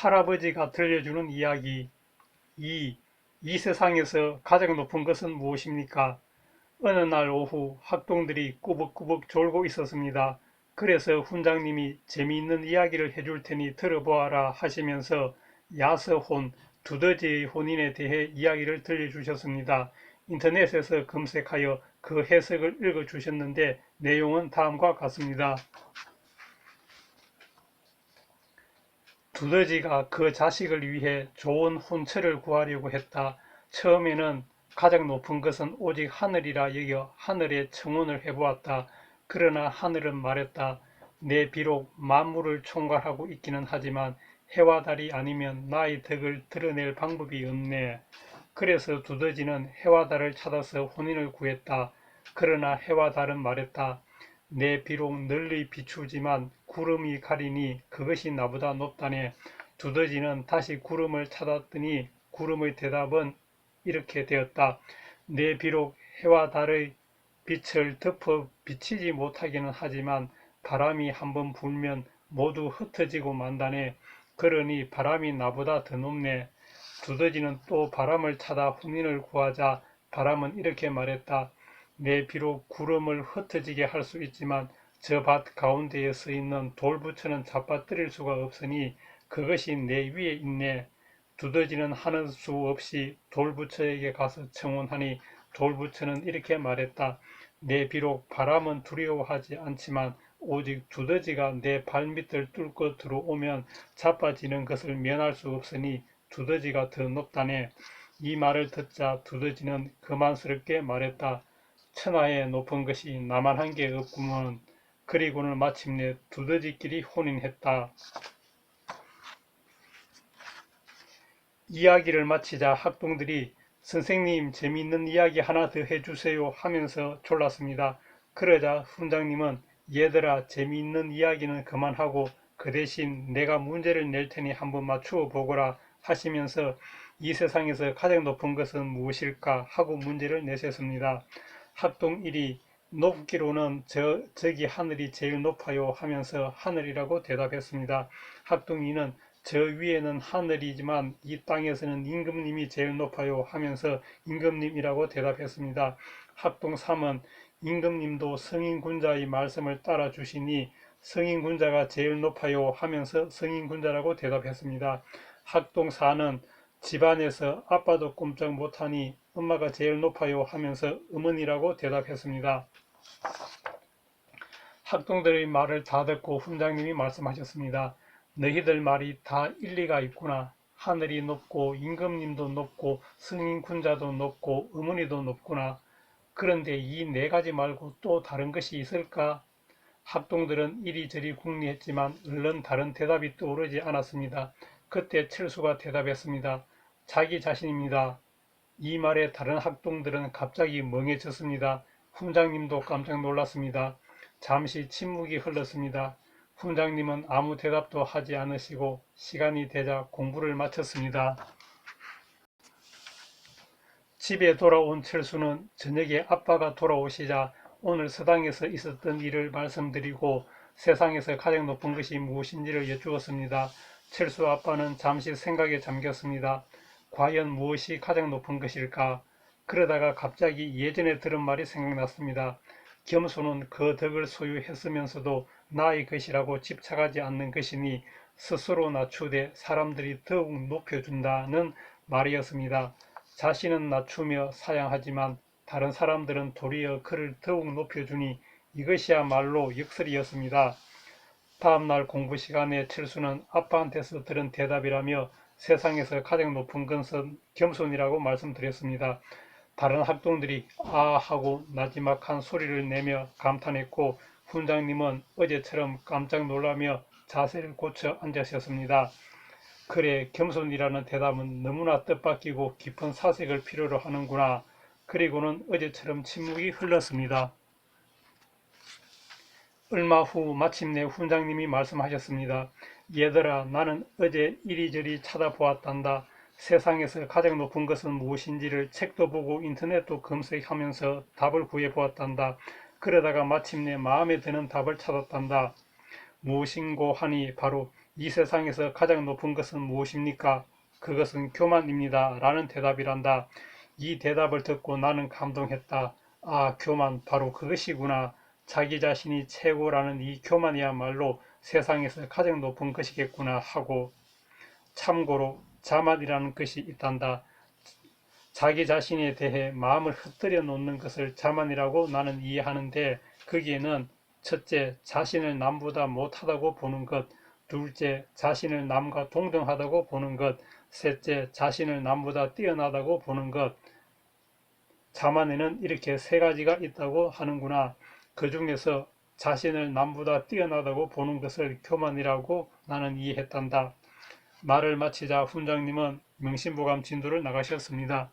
할아버지가 들려주는 이야기 2. 이 세상에서 가장 높은 것은 무엇입니까? 어느 날 오후 학동들이 꾸벅꾸벅 졸고 있었습니다. 그래서 훈장님이 재미있는 이야기를 해줄 테니 들어보아라 하시면서 야서혼, 두더지의 혼인에 대해 이야기를 들려주셨습니다. 인터넷에서 검색하여 그 해석을 읽어주셨는데 내용은 다음과 같습니다. 두더지가 그 자식을 위해 좋은 혼처를 구하려고 했다. 처음에는 가장 높은 것은 오직 하늘이라 여겨 하늘에 청혼을 해보았다. 그러나 하늘은 말했다. 내 비록 만물을 총괄하고 있기는 하지만 해와 달이 아니면 나의 덕을 드러낼 방법이 없네. 그래서 두더지는 해와 달을 찾아서 혼인을 구했다. 그러나 해와 달은 말했다. 내 비록 널리 비추지만 구름이 가리니 그것이 나보다 높다네. 두더지는 다시 구름을 찾았더니 구름의 대답은 이렇게 되었다. 내 비록 해와 달의 빛을 덮어 비치지 못하기는 하지만 바람이 한번 불면 모두 흩어지고 만다네. 그러니 바람이 나보다 더 높네. 두더지는 또 바람을 찾아 혼인을 구하자 바람은 이렇게 말했다. 내 비록 구름을 흩어지게 할 수 있지만 저 밭 가운데에 서 있는 돌부처는 잡아뜨릴 수가 없으니 그것이 내 위에 있네. 두더지는 하는 수 없이 돌부처에게 가서 청혼하니 돌부처는 이렇게 말했다. 내 비록 바람은 두려워하지 않지만 오직 두더지가 내 발밑을 뚫고 들어오면 자빠지는 것을 면할 수 없으니 두더지가 더 높다네. 이 말을 듣자 두더지는 그만스럽게 말했다. 천하에 높은 것이 나만 한 게 없구먼. 그리고는 마침내 두더지끼리 혼인했다. 이야기를 마치자 학동들이 선생님 재미있는 이야기 하나 더 해주세요 하면서 졸랐습니다. 그러자 훈장님은 얘들아 재미있는 이야기는 그만하고 그 대신 내가 문제를 낼 테니 한번 맞추어 보거라 하시면서 이 세상에서 가장 높은 것은 무엇일까 하고 문제를 내셨습니다. 학동 1이 높기로는 저기 하늘이 제일 높아요 하면서 하늘이라고 대답했습니다. 학동 2는 저 위에는 하늘이지만 이 땅에서는 임금님이 제일 높아요 하면서 임금님이라고 대답했습니다. 학동 3은 임금님도 성인군자의 말씀을 따라 주시니 성인군자가 제일 높아요 하면서 성인군자라고 대답했습니다. 학동 4는 집안에서 아빠도 꼼짝 못하니 엄마가 제일 높아요 하면서 어머니라고 대답했습니다. 학동들의 말을 다 듣고 훈장님이 말씀하셨습니다. 너희들 말이 다 일리가 있구나. 하늘이 높고 임금님도 높고 승인군자도 높고 어머니도 높구나. 그런데 이 네 가지 말고 또 다른 것이 있을까? 학동들은 이리저리 궁리했지만 얼른 다른 대답이 떠오르지 않았습니다. 그때 철수가 대답했습니다. 자기 자신입니다. 이 말에 다른 학동들은 갑자기 멍해졌습니다. 훈장님도 깜짝 놀랐습니다. 잠시 침묵이 흘렀습니다. 훈장님은 아무 대답도 하지 않으시고 시간이 되자 공부를 마쳤습니다. 집에 돌아온 철수는 저녁에 아빠가 돌아오시자 오늘 서당에서 있었던 일을 말씀드리고 세상에서 가장 높은 것이 무엇인지를 여쭈었습니다. 철수 아빠는 잠시 생각에 잠겼습니다. 과연 무엇이 가장 높은 것일까? 그러다가 갑자기 예전에 들은 말이 생각났습니다. 겸손은 그 덕을 소유했으면서도 나의 것이라고 집착하지 않는 것이니 스스로 낮추되 사람들이 더욱 높여준다는 말이었습니다. 자신은 낮추며 사양하지만 다른 사람들은 도리어 그를 더욱 높여주니 이것이야말로 역설이었습니다. 다음날 공부 시간에 철수는 아빠한테서 들은 대답이라며 세상에서 가장 높은 것은 겸손이라고 말씀드렸습니다. 다른 학동들이 아 하고 나지막한 소리를 내며 감탄했고 훈장님은 어제처럼 깜짝 놀라며 자세를 고쳐 앉으셨습니다. 그래, 겸손이라는 대답은 너무나 뜻밖이고 깊은 사색을 필요로 하는구나. 그리고는 어제처럼 침묵이 흘렀습니다. 얼마 후 마침내 훈장님이 말씀하셨습니다. 얘들아, 나는 어제 이리저리 찾아보았단다. 세상에서 가장 높은 것은 무엇인지를 책도 보고 인터넷도 검색하면서 답을 구해보았단다. 그러다가 마침내 마음에 드는 답을 찾았단다. 무엇인고 하니 바로 이 세상에서 가장 높은 것은 무엇입니까? 그것은 교만입니다. 라는 대답이란다. 이 대답을 듣고 나는 감동했다. 아, 교만, 바로 그것이구나. 자기 자신이 최고라는 이 교만이야말로 세상에서 가장 높은 것이겠구나 하고, 참고로 자만이라는 것이 있단다. 자기 자신에 대해 마음을 흩뜨려 놓는 것을 자만이라고 나는 이해하는데, 거기에는 첫째, 자신을 남보다 못하다고 보는 것, 둘째, 자신을 남과 동등하다고 보는 것, 셋째, 자신을 남보다 뛰어나다고 보는 것. 자만에는 이렇게 세 가지가 있다고 하는구나. 그 중에서 자신을 남보다 뛰어나다고 보는 것을 교만이라고 나는 이해했단다. 말을 마치자 훈장님은 명심보감 진도를 나가셨습니다.